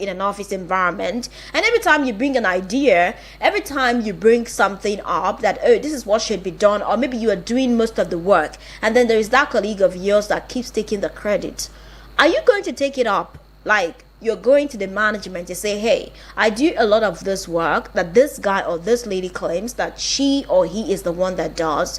in an office environment, and every time you bring an idea, every time you bring something up that, oh, this is what should be done, or maybe you are doing most of the work, and then there is that colleague of yours that keeps taking the credit, are you going to take it up? Like, you're going to the management to say, hey, I do a lot of this work that this guy or this lady claims that she or he is the one that does.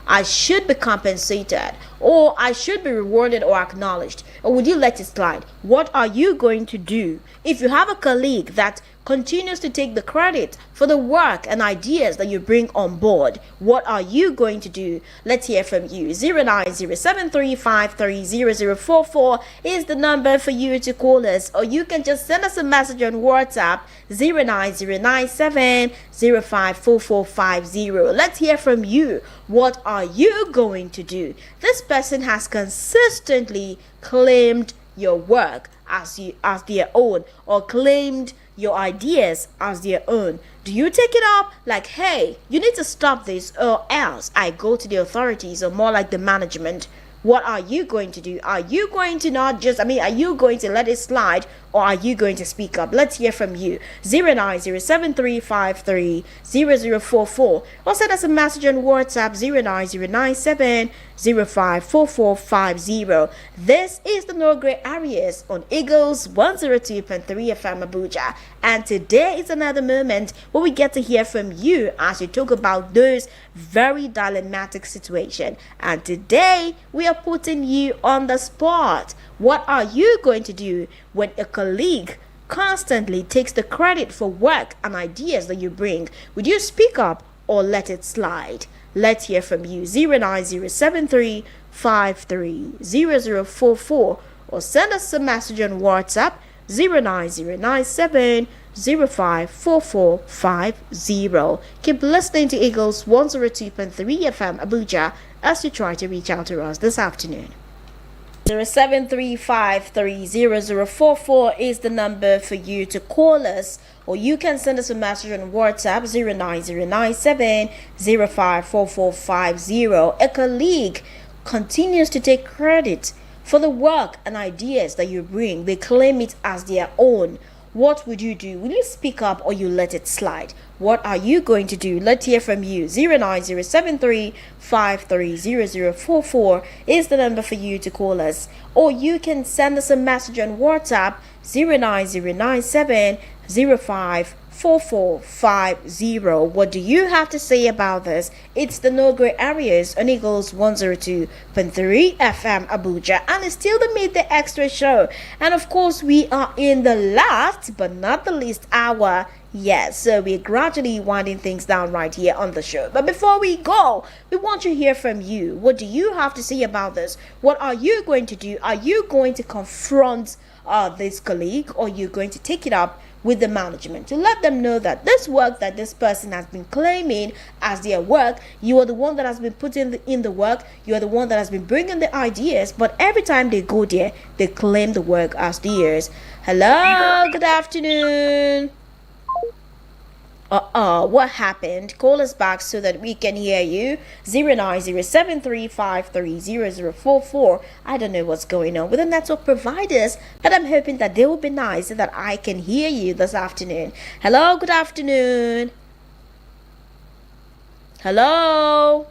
I should be compensated, or I should be rewarded or acknowledged, or would you let it slide? What are you going to do if you have a colleague that continues to take the credit for the work and ideas that you bring on board? What are you going to do? Let's hear from you. 09073530044 is the number for you to call us, or you can just send us a message on WhatsApp 09097054450. Let's hear from you. What are you going to do? This person has consistently claimed your work as their own, or claimed your ideas as their own. Do you take it up? Like, hey, you need to stop this, or else I go to the authorities, or more like the management. What are you going to do? Are you going to are you going to let it slide, or are you going to speak up? Let's hear from you. 09073530044, or send us a message on WhatsApp 09097054450. This is the No Gray Areas on Eagles 102.3 FM Abuja, and today is another moment where we get to hear from you as you talk about those very dilemmatic situation. And today we are putting you on the spot. What are you going to do when a colleague constantly takes the credit for work and ideas that you bring? Would you speak up or let it slide? Let's hear from you. 09073530044, or send us a message on WhatsApp 09097054450. Keep listening to Eagles 102.3 FM Abuja as you try to reach out to us this afternoon. 073530044 is the number for you to call us, or you can send us a message on WhatsApp 09097054450. A colleague continues to take credit for the work and ideas that you bring. They claim it as their own. What would you do? Will you speak up, or you let it slide? What are you going to do? Let's hear from you. 09073530044 is the number for you to call us, or you can send us a message on WhatsApp 09097054450. What do you have to say about this? It's the No Gray Areas on Eagles 102.3 FM Abuja, and it's still the Meet the Extra show. And of course, we are in the last but not the least hour. Yes, so we're gradually winding things down right here on the show. But before we go, we want to hear from you. What do you have to say about this? What are you going to do? Are you going to confront this colleague, or are you going to take it up with the management to let them know that this work that this person has been claiming as their work, you are the one that has been putting in the work, you are the one that has been bringing the ideas, but every time they go there, they claim the work as theirs. Hello, good afternoon. What happened? Call us back so that we can hear you. 09073530044. I don't know what's going on with the network providers, but I'm hoping that they will be nice so that I can hear you this afternoon. Hello, good afternoon. Hello.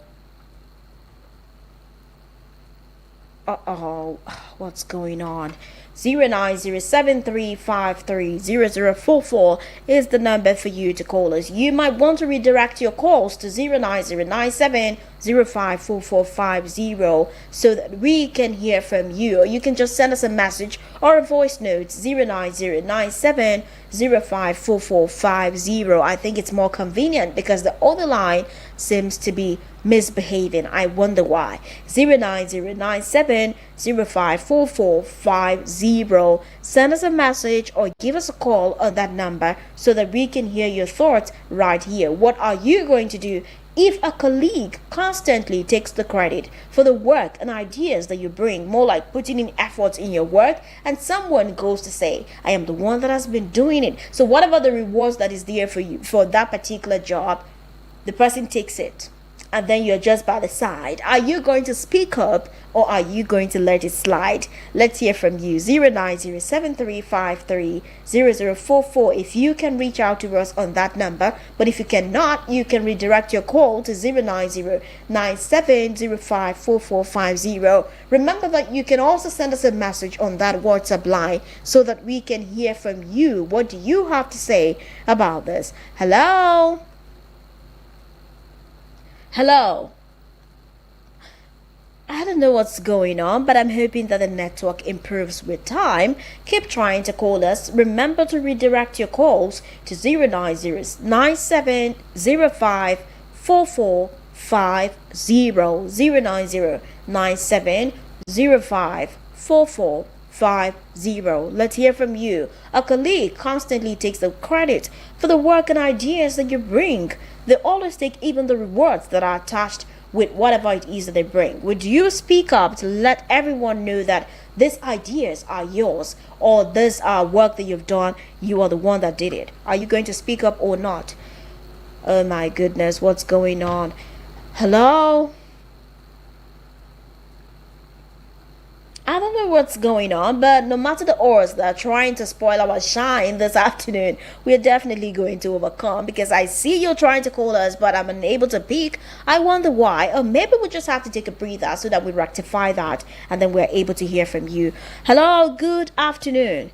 What's going on? 09073530044 is the number for you to call us. You might want to redirect your calls to 09097054450 so that we can hear from you, or you can just send us a message or a voice note 09097054450. I think it's more convenient because the other line seems to be misbehaving. I wonder why. 09097054450. Send us a message or give us a call on that number so that we can hear your thoughts right here. What are you going to do if a colleague constantly takes the credit for the work and ideas that you bring, more like putting in efforts in your work, and someone goes to say, I am the one that has been doing it, so whatever the rewards that is there for you for that particular job, the person takes it and then you're just by the side. Are you going to speak up or are you going to let it slide? Let's hear from you. 09073530044 if you can reach out to us on that number. But if you cannot, you can redirect your call to 09097054450. Remember that you can also send us a message on that WhatsApp line so that we can hear from you. What do you have to say about this? Hello? Hello? I don't know what's going on, but I'm hoping that the network improves with time. Keep trying to call us. Remember to redirect your calls to 09097054450. 09097054450. Let's hear from you. A colleague constantly takes the credit for the work and ideas that you bring. They always take even the rewards that are attached with whatever it is that they bring. Would you speak up to let everyone know that these ideas are yours, or this work that you've done, you are the one that did it? Are you going to speak up or not? Oh my goodness, what's going on? Hello? I don't know what's going on, but no matter the odds that are trying to spoil our shine this afternoon, we're definitely going to overcome, because I see you're trying to call us, but I'm unable to pick. I wonder why. Or maybe we just have to take a breather so that we rectify that and then we're able to hear from you. Hello, good afternoon.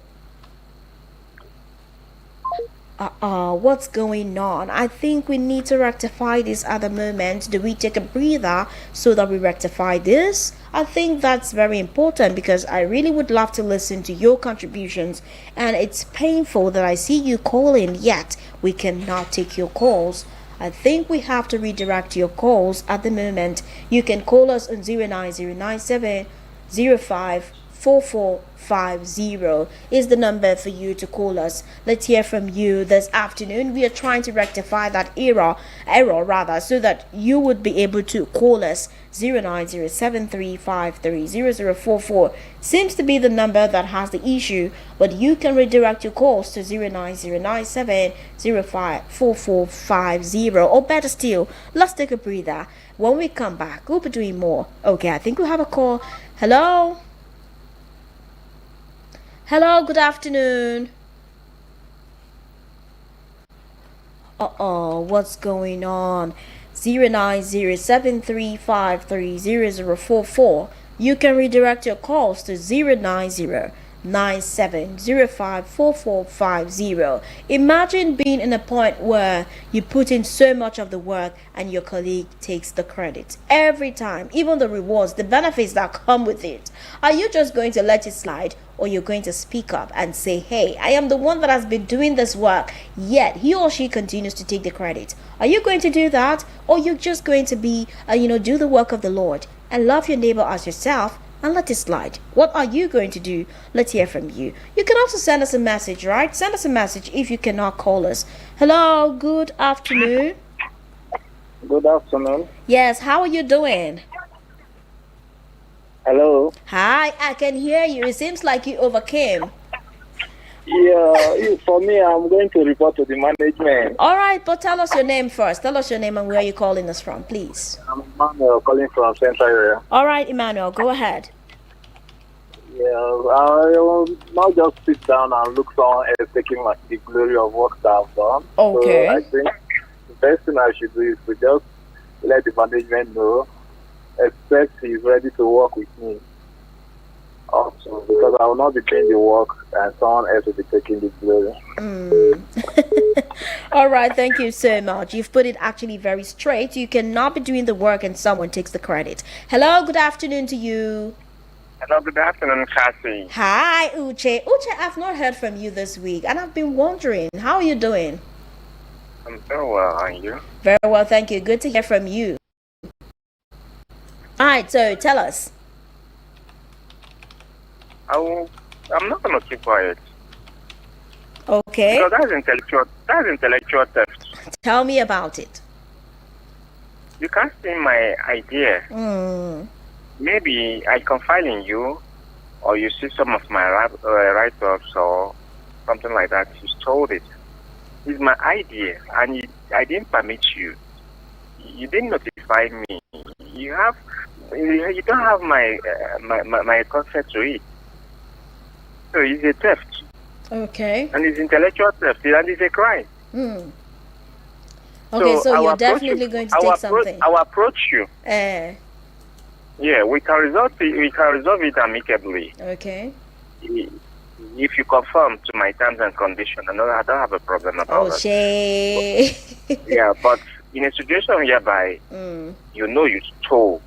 What's going on? I think we need to rectify this at the moment. Do we take a breather so that we rectify this? I think that's very important, because I really would love to listen to your contributions, and it's painful that I see you calling yet we cannot take your calls. I think we have to redirect your calls at the moment. You can call us on 09097054450 is the number for you to call us. Let's hear from you this afternoon. We are trying to rectify that error so that you would be able to call us. 09073530044 seems to be the number that has the issue, but you can redirect your calls to 09097054450, or better still, let's take a breather. When we come back, we'll be doing more. Okay, I think we have a call. Hello? Hello, good afternoon. What's going on? 09073530044. You can redirect your calls to 09097054450. Imagine being in a point where you put in so much of the work and your colleague takes the credit every time, even the rewards, the benefits that come with it. Are you just going to let it slide, or you're going to speak up and say, hey, I am the one that has been doing this work, yet he or she continues to take the credit? Are you going to do that, or you're just going to be do the work of the Lord and love your neighbor as yourself and let it slide? What are you going to do? Let's hear from you. You can also send us a message, right? Send us a message if you cannot call us. Hello, good afternoon. Good afternoon. Yes, how are you doing? Hello. Hi, I can hear you. It seems like you overcame. Yeah, for me, I'm going to report to the management. All right, but tell us your name first. Tell us your name and where you're calling us from, please. I'm Emmanuel, calling from Central Area. All right, Emmanuel, go ahead. Yeah, I will not just sit down and look someone else taking the glory of work that I've done. Okay. So I think the best thing I should do is to just let the management know, except he's ready to work with me. Also, because I will not be doing the work and someone else will be taking the glory. All right, thank you so much. You've put it actually very straight. You cannot be doing the work and someone takes the credit. Hello, good afternoon to you. Hello, good afternoon, Cassie. Hi, Uche. Uche, I've not heard from you this week, and I've been wondering, how are you doing? I'm very well, and you? Very well, thank you. Good to hear from you. All right, so tell us. I'm not going to keep quiet. Okay. Because that's intellectual theft. Tell me about it. You can't see my idea. Maybe I confide in you, or you see some of my write-ups or something like that. You stole it. It's my idea, and I didn't permit you. You didn't notify satisfy me. You don't have my consent to it. So it's a theft. Okay. And it's intellectual theft, and it's a crime. Okay, so you're definitely going to take something. I'll approach you. Yeah, we can resolve it amicably. Okay. If you conform to my terms and conditions, I don't have a problem about that. Shay. Yeah, but in a situation whereby you stole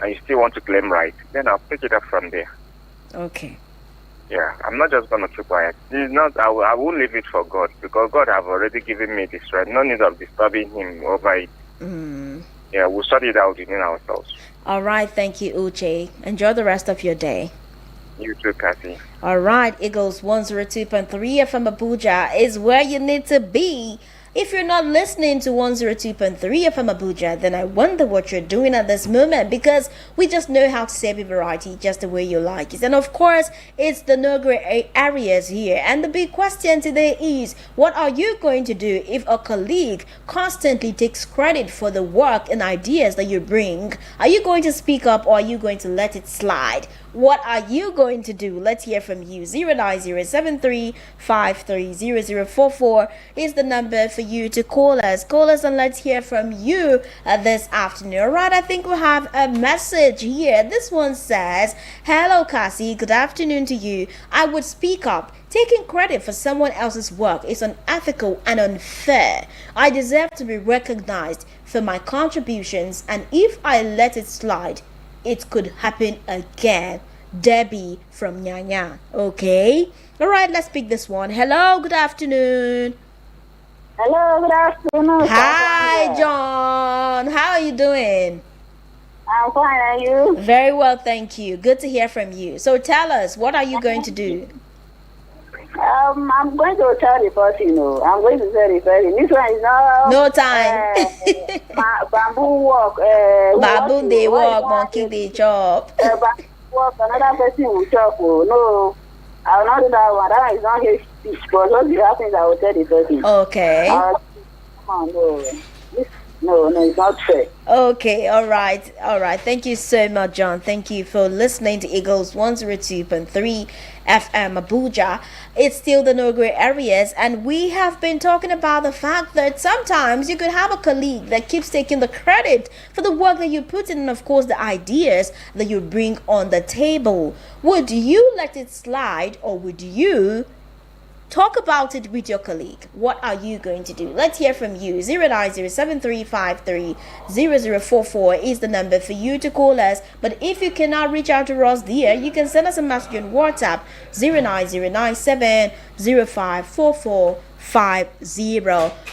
and you still want to claim right, then I'll pick it up from there. Okay. Yeah, I'm not just going to keep quiet. It's not. I won't leave it for God, because God have already given me this right. No need of disturbing Him over it. Yeah, we'll sort it out within ourselves. All right, thank you, Uche. Enjoy the rest of your day. You too, Kathy. All right, Eagles 102.3 FM Abuja is where you need to be. If you're not listening to 102.3 FM Abuja, then I wonder what you're doing at this moment, because we just know how to say the variety just the way you like it. And of course, it's the no gray areas here. And the big question today is, what are you going to do if a colleague constantly takes credit for the work and ideas that you bring? Are you going to speak up, or are you going to let it slide? What are you going to do? Let's hear from you. 09073530044 is the number for you to call us. Call us and let's hear from you this afternoon. All right, I think we have a message here. This one says, hello, Cassie. Good afternoon to you. I would speak up. Taking credit for someone else's work is unethical and unfair. I deserve to be recognized for my contributions, and if I let it slide, it could happen again. Debbie from Nyanya. Okay. All right, let's pick this one. Hello, good afternoon. Hello, good afternoon. Hi, John. How are you doing? I'm fine, are you? Very well, thank you. Good to hear from you. So tell us, what are you going to do? I'm going to tell the person, I'm going to tell the person. This one is no time. Bamboo walk. Baboon they walk, monkey they chop. Bamboo walk, another person will chop. No, I will not do that one. That one is not his speech. But what happens, I will tell the person. Okay. Come on, no, it's not fair. Okay, all right. Thank you so much, John. Thank you for listening to Eagles 102.3 FM Abuja. It's still the no gray areas, and we have been talking about the fact that sometimes you could have a colleague that keeps taking the credit for the work that you put in, and of course the ideas that you bring on the table. Would you let it slide, or would you talk about it with your colleague? What are you going to do? Let's hear from you. 09073530044 is the number for you to call us. But if you cannot reach out to us there, you can send us a message on WhatsApp 09097054450.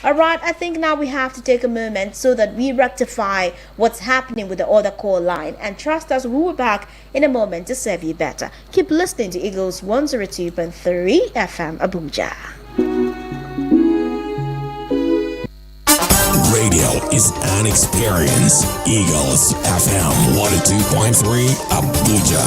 All right, I think now we have to take a moment so that we rectify what's happening with the other call line. And trust us, we will be back in a moment to serve you better. Keep listening to Eagles 102.3 FM Abuja. Radio is an experience. Eagles FM 102.3 Abuja.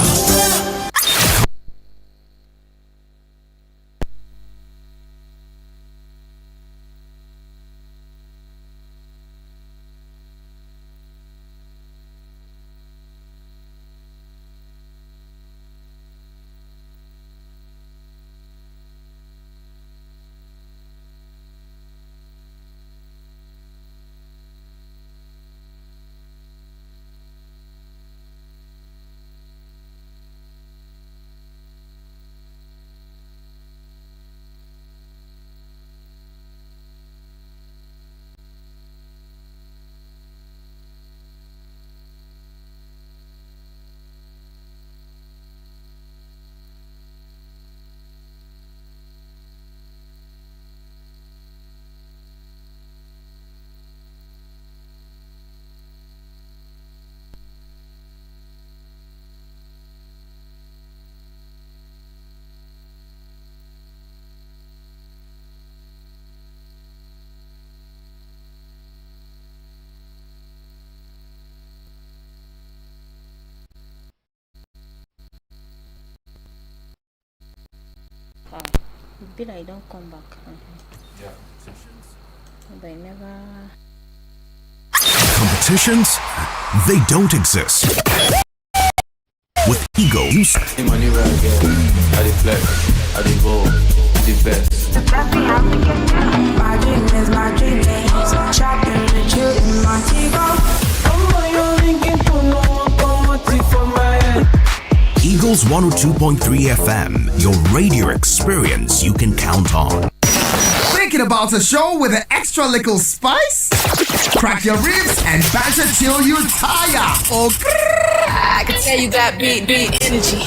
But I don't come back. Yeah. But I never. Competitions, they don't exist. With Ego, you money where I get, I dey flex, I dey go, the best. My dream is my dream is shopping and chilling Montego. Eagles 102.3 FM, your radio experience you can count on. Thinking about a show with an extra little spice? Crack your ribs and banter till you tire. I can tell you got big energy.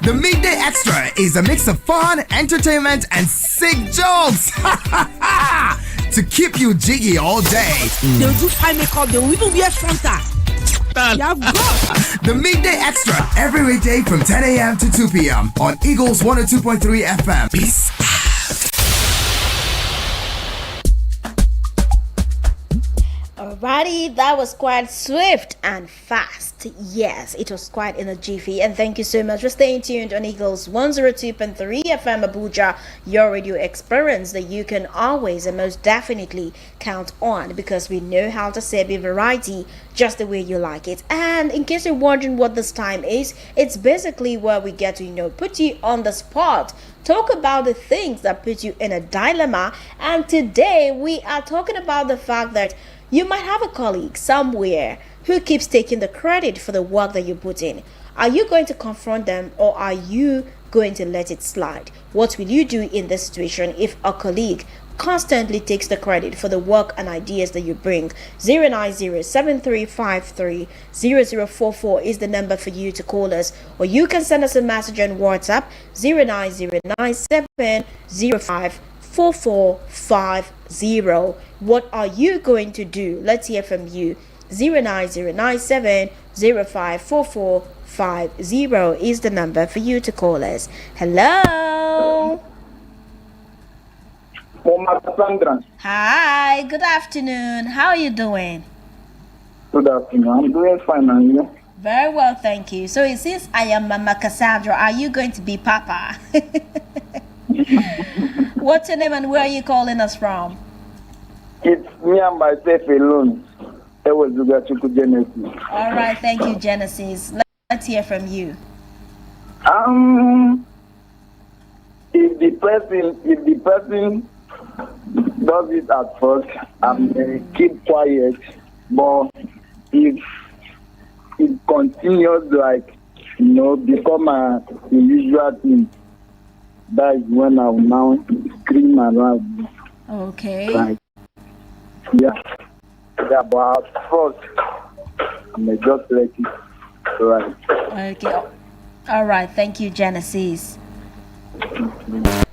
The Midday Extra is a mix of fun, entertainment, and sick jokes to keep you jiggy all day. They'll do fine makeup, they'll even wear Fanta. The Midday Extra every weekday from 10 a.m. to 2 p.m. on Eagles 102.3 FM. Peace out. Alrighty, that was quite swift and fast. Yes, it was quite in a jiffy. And thank you so much for staying tuned on Eagles 102.3 FM Abuja, your radio experience that you can always and most definitely count on, because we know how to serve you variety just the way you like it. And in case you're wondering what this time is, it's basically where we get to, put you on the spot, talk about the things that put you in a dilemma. And today we are talking about the fact that you might have a colleague somewhere who keeps taking the credit for the work that you put in. Are you going to confront them, or are you going to let it slide? What will you do in this situation if a colleague constantly takes the credit for the work and ideas that you bring? 090-7353-0044 is the number for you to call us, or you can send us a message on WhatsApp 09097054450. What are you going to do? Let's hear from you. 09097054450 is the number for you to call us. Hello. Sandra. Hi, good afternoon. How are you doing? Good afternoon. I'm doing fine, and you? Very well, thank you. So it says I am Mama Cassandra. Are you going to be Papa? What's your name and where are you calling us from? It's me and myself alone. It was Genesis. All right, thank you, Genesis. Let's hear from you. If the person does it at first, keep quiet. But if it continues, become a usual thing, that is when I will now scream around. Okay. Yeah, but first, I may just let it right. Okay. All right. Thank you, Genesis.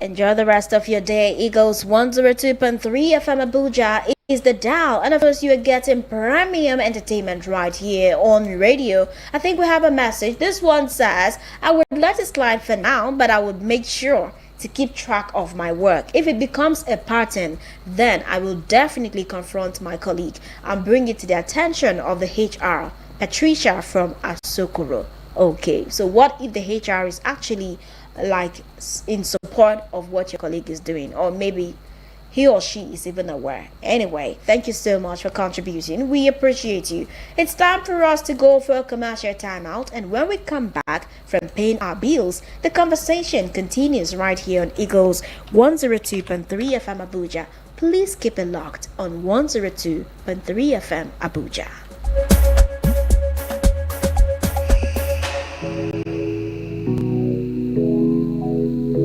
Enjoy the rest of your day. Eagles 102.3 FM Abuja is the dial, and of course you are getting premium entertainment right here on radio. I think we have a message. This one says, I would let it slide for now, but I would make sure to keep track of my work. If it becomes a pattern, then I will definitely confront my colleague and bring it to the attention of the HR. Patricia from Asokoro. Okay, so what if the HR is actually in support of what your colleague is doing, or maybe he or she is even aware? Anyway, thank you so much for contributing. We appreciate you. It's time for us to go for a commercial timeout, and when we come back from paying our bills, the conversation continues right here on Eagles 102.3 FM Abuja. Please keep it locked on 102.3 FM Abuja.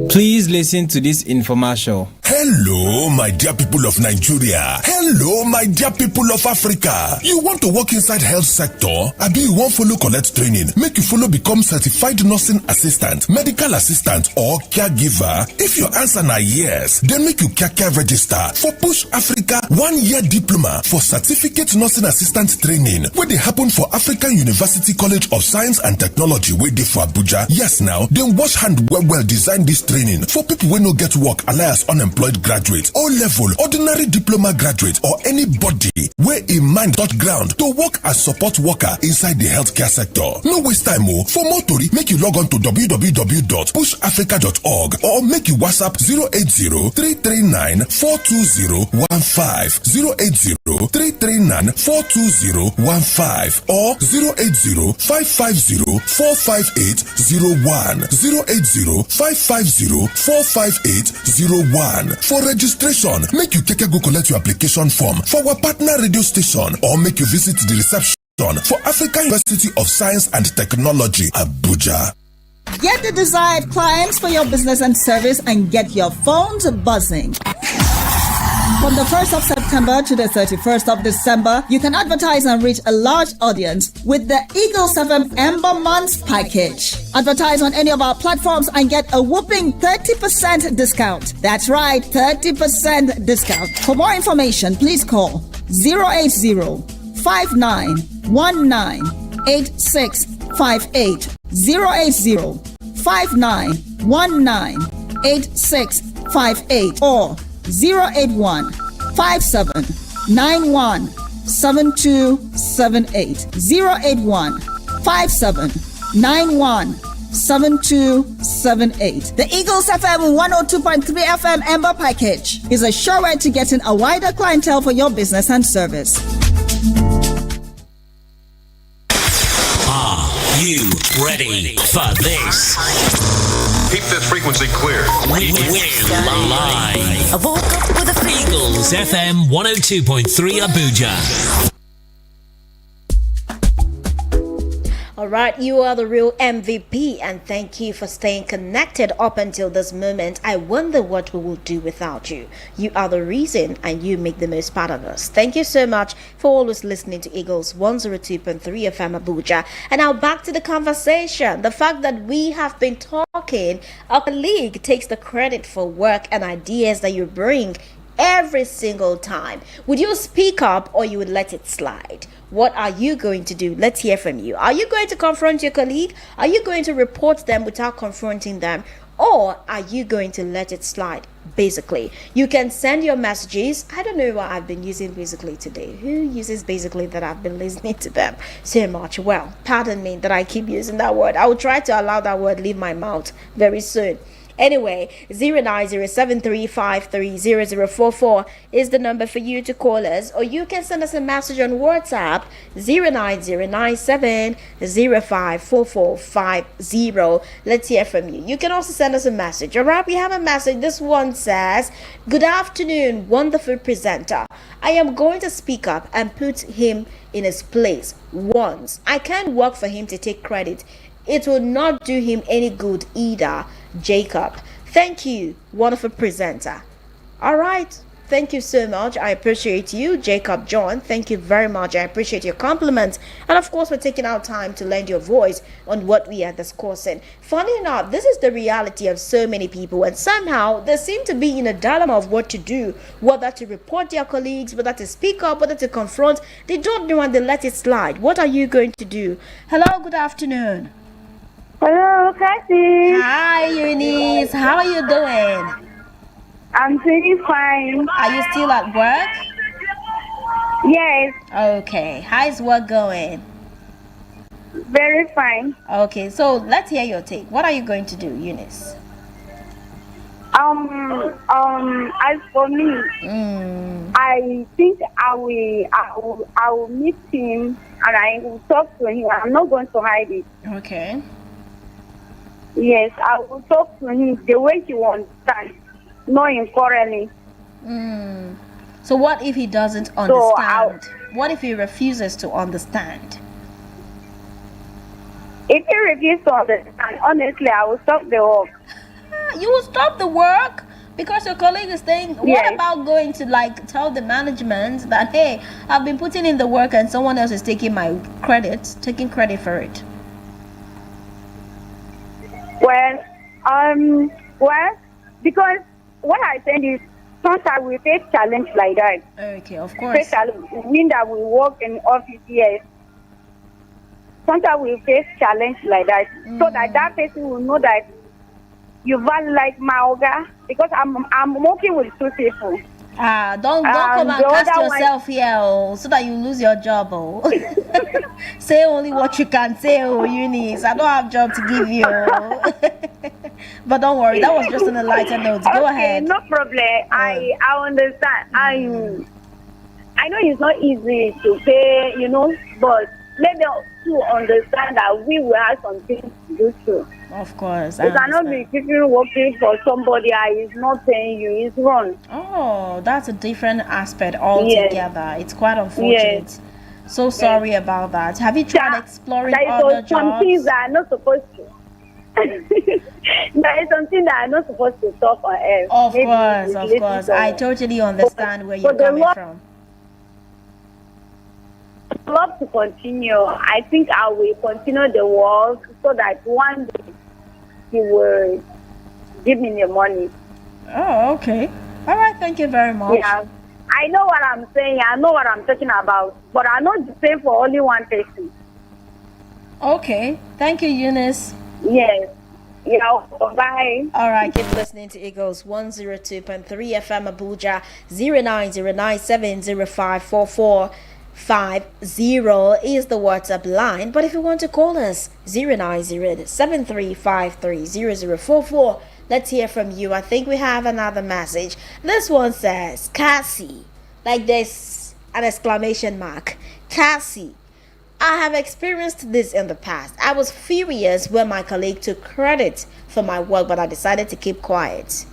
Please listen to this infomercial. Hello, my dear people of Nigeria. Hello, my dear people of Africa. You want to work inside health sector? Abi you want follow collect training? Make you follow become certified nursing assistant, medical assistant, or caregiver? If your answer na yes, then make you care register for Push Africa 1-year diploma for certificate nursing assistant training, where they happen for African University College of Science and Technology, where they for Abuja. Yes, now, then wash hand well design this training training for people wey no get work alias unemployed graduate, O-level, ordinary diploma graduate or anybody wey im mind touch ground to work as support worker inside the healthcare sector. No waste time o. For more tori, make you log on to www.pushafrica.org or make you WhatsApp 080-339-42015, 080-339-42015 or 080-550-45801, 080-550-45801. For registration, make you go collect your application form for our partner radio station or make you visit the reception for African University of Science and Technology, Abuja. Get the desired clients for your business and service and get your phones buzzing. From the 1st of September to the 31st of December, you can advertise and reach a large audience with the Eagles FM Ember Months package. Advertise on any of our platforms and get a whopping 30% discount. That's right, 30% discount. For more information, please call 080-5919-8658. 080-5919-8658 or 081-5791-7278. 081-5791-7278. The Eagles FM 102.3 FM Ember package is a sure way to getting a wider clientele for your business and service. Are you ready for this? Keep this frequency clear. We're live. I woke up with a Eagles FM 102.3 Abuja. All right, you are the real MVP, and thank you for staying connected up until this moment. I wonder what we will do without you. You are the reason, and you make the most part of us. Thank you so much for always listening to Eagles 102.3 FM Abuja. And now back to the conversation. The fact that we have been talking, our colleague takes the credit for work and ideas that you bring every single time. Would you speak up or you would let it slide? What are you going to do? Let's hear from you. Are you going to confront your colleague? Are you going to report them without confronting them? Or are you going to let it slide? Basically, you can send your messages. I don't know what I've been using basically today. Who uses basically that I've been listening to them so much? Well, pardon me that I keep using that word. I will try to allow that word leave my mouth very soon. Anyway, 09073530044 is the number for you to call us, or you can send us a message on WhatsApp 09097054450. Let's hear from you. You can also send us a message. All right, we have a message. This one says, "Good afternoon, wonderful presenter. I am going to speak up and put him in his place once. I can't work for him to take credit. It will not do him any good either. Jacob." Thank you, wonderful presenter. All right, thank you so much. I appreciate you, Jacob John. Thank you very much. I appreciate your compliments, and of course, we're taking our time to lend your voice on what we are discussing. Funny enough, this is the reality of so many people, and somehow they seem to be in a dilemma of what to do, whether to report their colleagues, whether to speak up, whether to confront. They don't know and they let it slide. What are you going to do? Hello, good afternoon. Hello, Cassie. Hi, Eunice. How are you doing? I'm doing fine. Are you still at work? Yes. Okay. How's work going? Very fine. Okay, so let's hear your take. What are you going to do, Eunice? As for me, I think I will meet him and I will talk to him. I'm not going to hide it. Okay. Yes, I will talk to him the way he understands, not quarreling. So what if he doesn't understand? What if he refuses to understand? If he refuses to understand, honestly, I will stop the work. You will stop the work? Because your colleague is saying, what about going to tell the management that, hey, I've been putting in the work and someone else is taking my credit, taking credit for it? Well, because what I said is sometimes we face challenge like that. Okay, of course. Mean that we work in office, yes. Sometimes we face challenge like that, so that person will know that you value like my Oga, because I'm working with two people. Don't come and cast yourself here, so that you lose your job. Say only what you can say, Eunice. I don't have job to give you. But don't worry, that was just on a lighter note. Go ahead. No problem. I understand. I know it's not easy to pay, but let them to understand that we will have something to do too. Of course. You cannot be keeping working for somebody that is not paying you. It's wrong. Oh, that's a different aspect altogether. Yes. It's quite unfortunate. Yes. So sorry about that. Have you tried exploring other jobs? Some things that are not supposed to. There is something that I'm not supposed to talk on air. Of course. I totally understand where you're coming from. I'd love to continue. I think I will continue the work so that one day he will give me the money. Oh, okay. All right. Thank you very much. Yeah. I know what I'm saying. I know what I'm talking about. But I'm not the same for only one person. Okay. Thank you, Eunice. Yes. Yeah, bye. All right, keep listening to Eagles 102.3 FM Abuja 09097054450 is the WhatsApp line. But if you want to call us, 09073530044. Let's hear from you. I think we have another message. This one says, Cassie, like there's an exclamation mark. Cassie, I have experienced this in the past. I was furious when my colleague took credit for my work, but I decided to keep quiet.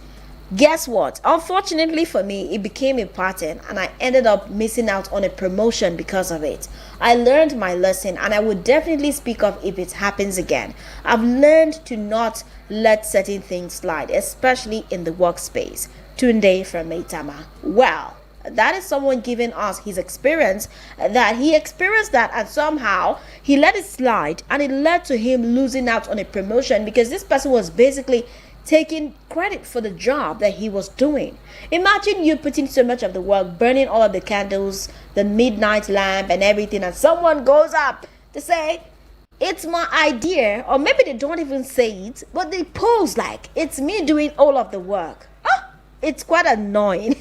Guess what? Unfortunately for me, it became a pattern and I ended up missing out on a promotion because of it. I learned my lesson and I would definitely speak up if it happens again. I've learned to not let certain things slide, especially in the workspace. Tunde from Maitama. Well, that is someone giving us his experience, that he experienced that and somehow he let it slide and it led to him losing out on a promotion because this person was basically taking credit for the job that he was doing. Imagine you putting so much of the work, burning all of the candles, the midnight lamp and everything, and someone goes up to say, it's my idea, or maybe they don't even say it, but they pose like it's me doing all of the work. It's quite annoying.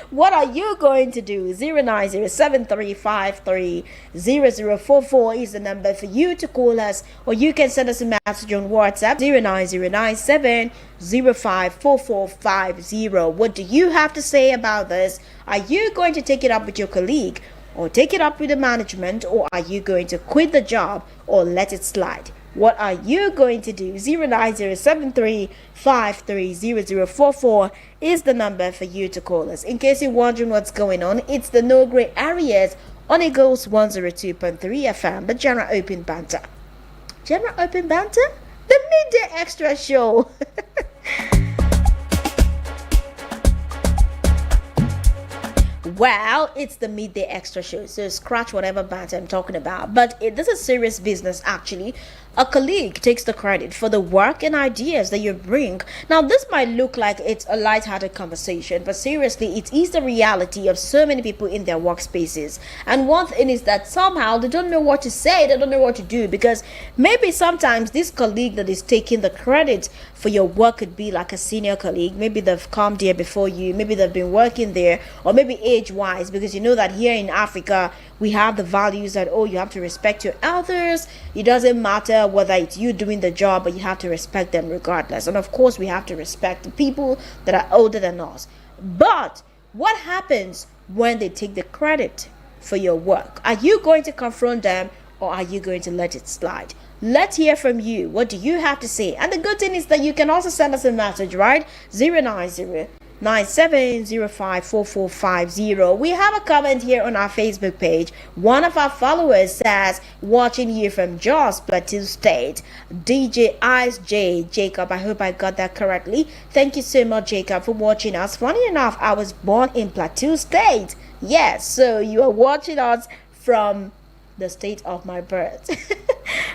What are you going to do? 09073530044 is the number for you to call us, or you can send us a message on WhatsApp 09097054450. What do you have to say about this? Are you going to take it up with your colleague, or take it up with the management, or are you going to quit the job or let it slide? What are you going to do? 09073530044 is the number for you to call us. In case you're wondering what's going on, it's the No Grey Areas on Eagles 102.3 FM, the General Open Banter. General Open Banter? The Midday Extra Show. Well, it's the Midday Extra Show, so scratch whatever banter I'm talking about. But this is serious business, actually. A colleague takes the credit for the work and ideas that you bring. Now, this might look like it's a light-hearted conversation, but seriously, it is the reality of so many people in their workspaces. And one thing is that somehow they don't know what to say, they don't know what to do, because maybe sometimes this colleague that is taking the credit for your work could be like a senior colleague. Maybe they've come there before you, maybe they've been working there, or maybe age-wise, because you know that here in Africa, we have the values that, you have to respect your elders. It doesn't matter whether it's you doing the job, but you have to respect them regardless. And of course, we have to respect the people that are older than us. But what happens when they take the credit for your work? Are you going to confront them, or are you going to let it slide? Let's hear from you. What do you have to say? And the good thing is that you can also send us a message, right? 09097054450. We have a comment here on our Facebook page. One of our followers says, watching you from Jos, Plateau State. DJ Ice J Jacob, I hope I got that correctly. Thank you so much, Jacob, for watching us. Funny enough, I was born in Plateau State. Yes, so you are watching us from the state of my birth.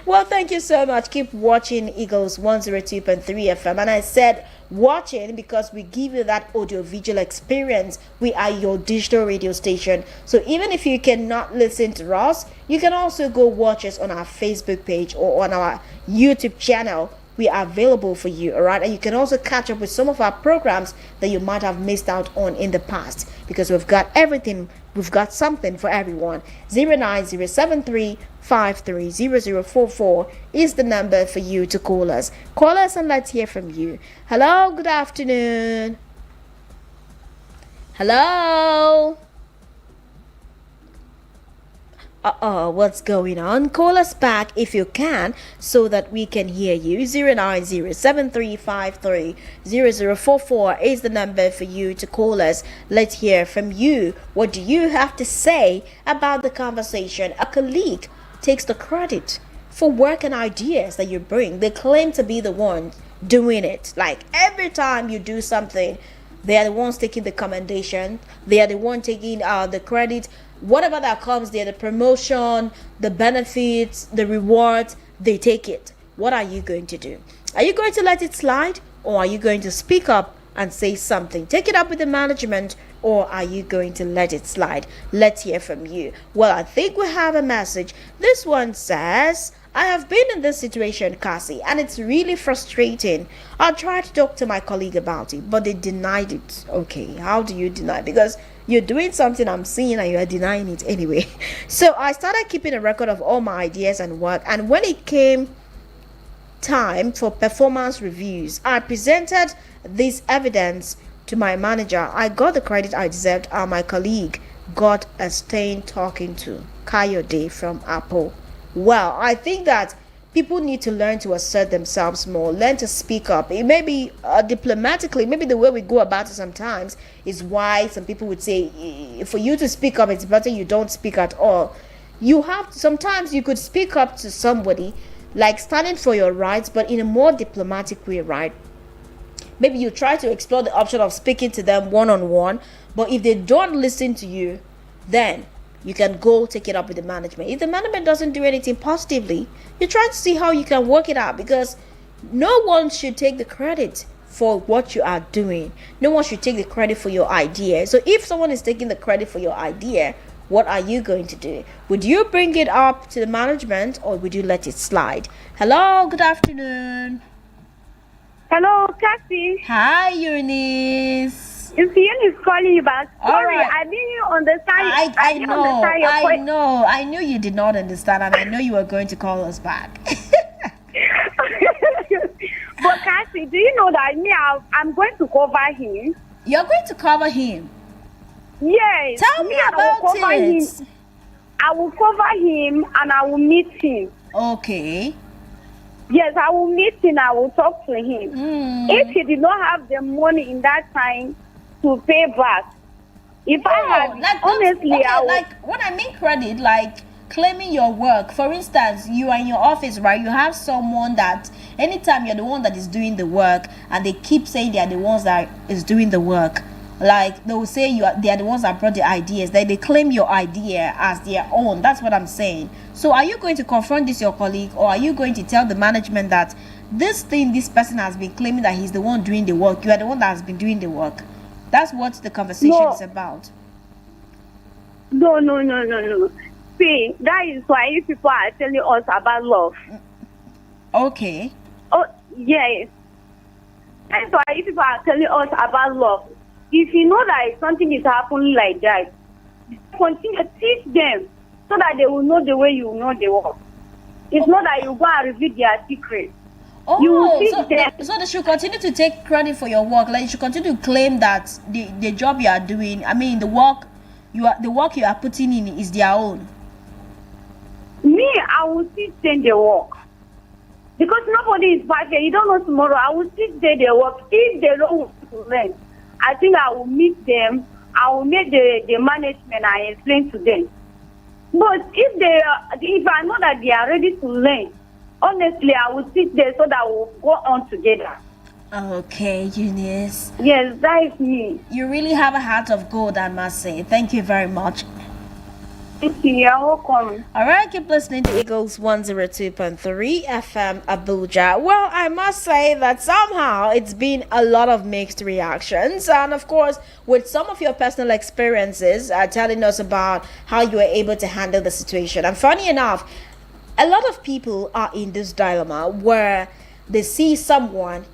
Well, thank you so much. Keep watching Eagles 102.3 FM. And I said watching because we give you that audio-visual experience. We are your digital radio station. So even if you cannot listen to us, you can also go watch us on our Facebook page or on our YouTube channel we are available for you, all right? And you can also catch up with some of our programs that you might have missed out on in the past, because we've got everything. We've got something for everyone. 09073530044 is the number for you to call us. Call us and let's hear from you. Hello, good afternoon. Hello. What's going on? Call us back if you can so that we can hear you. 09073530044 is the number for you to call us. Let's hear from you. What do you have to say about the conversation? A colleague takes the credit for work and ideas that you bring. They claim to be the one doing it. Like every time you do something, they are the ones taking the commendation. They are the one taking the credit. Whatever that comes there, the promotion, the benefits, the rewards, they take it. What are you going to do? Are you going to let it slide, or are you going to speak up and say something? Take it up with the management, or are you going to let it slide? Let's hear from you. Well, I think we have a message. This one says, I have been in this situation, Cassie, and it's really frustrating. I tried to talk to my colleague about it, but they denied it. Okay, how do you deny? Because you're doing something I'm seeing and you're denying it anyway. So I started keeping a record of all my ideas and work, and when it came time for performance reviews, I presented this evidence to my manager. I got the credit I deserved, and my colleague got a stern talking to. Kayode from Apple. Well, I think that people need to learn to assert themselves more, learn to speak up. It may be diplomatically, maybe the way we go about it sometimes is why some people would say, for you to speak up, it's better you don't speak at all. Sometimes you could speak up to somebody, like standing for your rights, but in a more diplomatic way, right? Maybe you try to explore the option of speaking to them one-on-one, but if they don't listen to you, then you can go take it up with the management. If the management doesn't do anything positively, you try to see how you can work it out, because no one should take the credit for what you are doing. No one should take the credit for your idea. So if someone is taking the credit for your idea, what are you going to do? Would you bring it up to the management, or would you let it slide? Hello, good afternoon. Hello, Cassie. Hi, Eunice. Ian is calling you back. Sorry, right. I didn't understand. I know. I knew you did not understand, and I know you were going to call us back. But Cassie, do you know that I'm going to cover him? You're going to cover him? Yes. Tell me about it. I will cover him and I will meet him. Okay. Yes, I will meet him. I will talk to him. If he did not have the money in that time to pay back, if I had, honestly, okay, I would. Like, when I mean credit, like claiming your work. For instance, you are in your office, right? You have someone that anytime you're the one that is doing the work, and they keep saying they are the ones that is doing the work. Like they will say they are the ones that brought the ideas. They claim your idea as their own. That's what I'm saying. So are you going to confront your colleague, or are you going to tell the management that this person has been claiming that he's the one doing the work? You are the one that has been doing the work. That's what the conversation is about. No. See, that is why you people are telling us about love. Okay. Oh, yes. That's why you people are telling us about love. If you know that something is happening like that, continue to teach them so that they will know the way you know the work. It's not that you go and reveal their secret. So they should continue to take credit for your work. Like you should continue to claim that the job you are doing, the work you are putting in is their own. Me, I will teach them the work. Because nobody is perfect. You don't know tomorrow. I will teach them the work. If they don't want to learn, I think I will meet them. I will meet the management and explain to them. But if I know that they are ready to learn, honestly, I will teach them so that we'll go on together. Okay, Eunice. Yes, that is me. You really have a heart of gold, I must say. Thank you very much. Thank you. You're welcome. All right, keep listening to Eagles 102.3 FM Abuja. Well, I must say that somehow it's been a lot of mixed reactions. And of course, with some of your personal experiences telling us about how you were able to handle the situation. And funny enough, a lot of people are in this dilemma where they see someone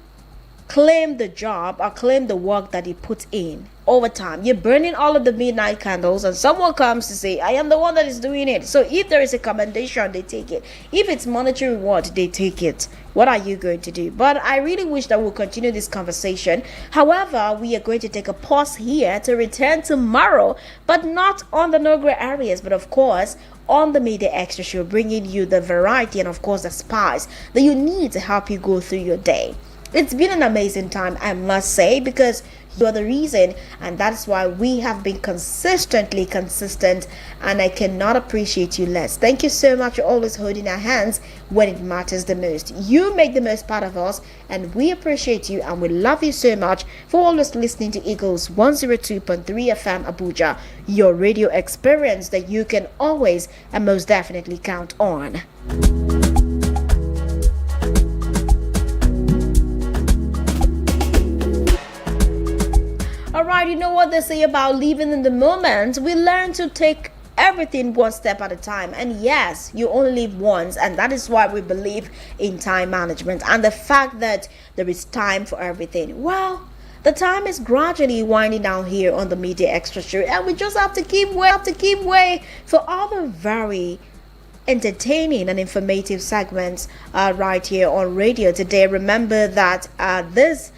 claim the job or claim the work that he put in over time. You're burning all of the midnight candles and someone comes to say, I am the one that is doing it. So if there is a commendation, they take it. If it's monetary reward, they take it. What are you going to do? But I really wish that we'll continue this conversation. However, we are going to take a pause here to return tomorrow, but not on the No Gray Areas, but of course on the Midday Extra Show, bringing you the variety and of course the spice that you need to help you go through your day. It's been an amazing time, I must say, because you are the reason, and that's why we have been consistently consistent, and I cannot appreciate you less. Thank you so much for always holding our hands when it matters the most. You make the most part of us, and we appreciate you, and we love you so much for always listening to Eagles 102.3 FM Abuja, your radio experience that you can always and most definitely count on. Alright, you know what they say about living in the moment? We learn to take everything one step at a time. And yes, you only live once, and that is why we believe in time management and the fact that there is time for everything. Well, the time is gradually winding down here on the Midday Extra Show, and we just have to keep way for all the very entertaining and informative segments right here on radio today. Remember that this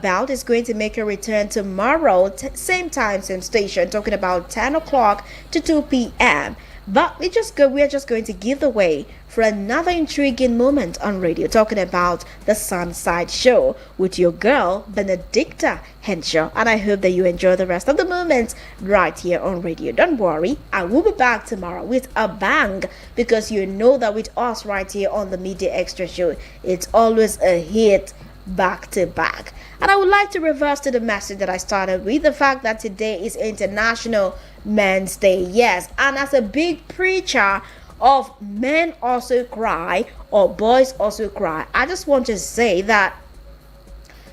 bout is going to make a return tomorrow, same time, same station, talking about 10 o'clock to 2 p.m. But we are just going to give the way for another intriguing moment on radio, talking about the Sunside Show with your girl Benedicta Henshaw, and I hope that you enjoy the rest of the moments right here on radio. Don't worry, I will be back tomorrow with a bang, because you know that with us right here on the Midday Extra Show, it's always a hit back to back. And I would like to reverse to the message that I started with, the fact that today is International Men's Day. Yes, and as a big preacher of men also cry or boys also cry, I just want to say that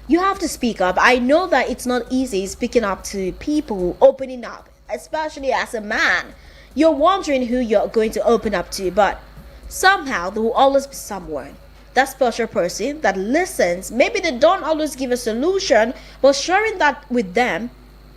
you have to speak up. I know that it's not easy speaking up to people, opening up, especially as a man. You're wondering who you're going to open up to, but somehow there will always be someone, that special person that listens. Maybe they don't always give a solution, but sharing that with them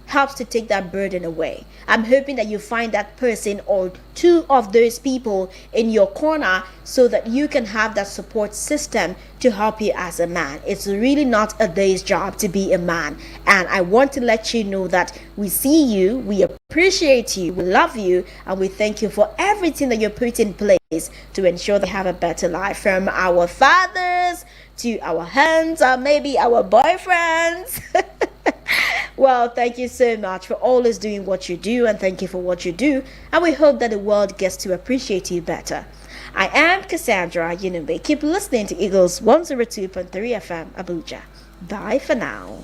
helps to take that burden away. I'm hoping that you find that person or two of those people in your corner so that you can have that support system to help you as a man. It's really not a day's job to be a man. And I want to let you know that we see you, we appreciate you, we love you, and we thank you for everything that you put in place to ensure they have a better life, from our fathers to our husbands or maybe our boyfriends. Well, thank you so much for always doing what you do, and thank you for what you do, and we hope that the world gets to appreciate you better. I am Cassandra Yinube. Keep listening to Eagles 102.3 FM Abuja. Bye for now.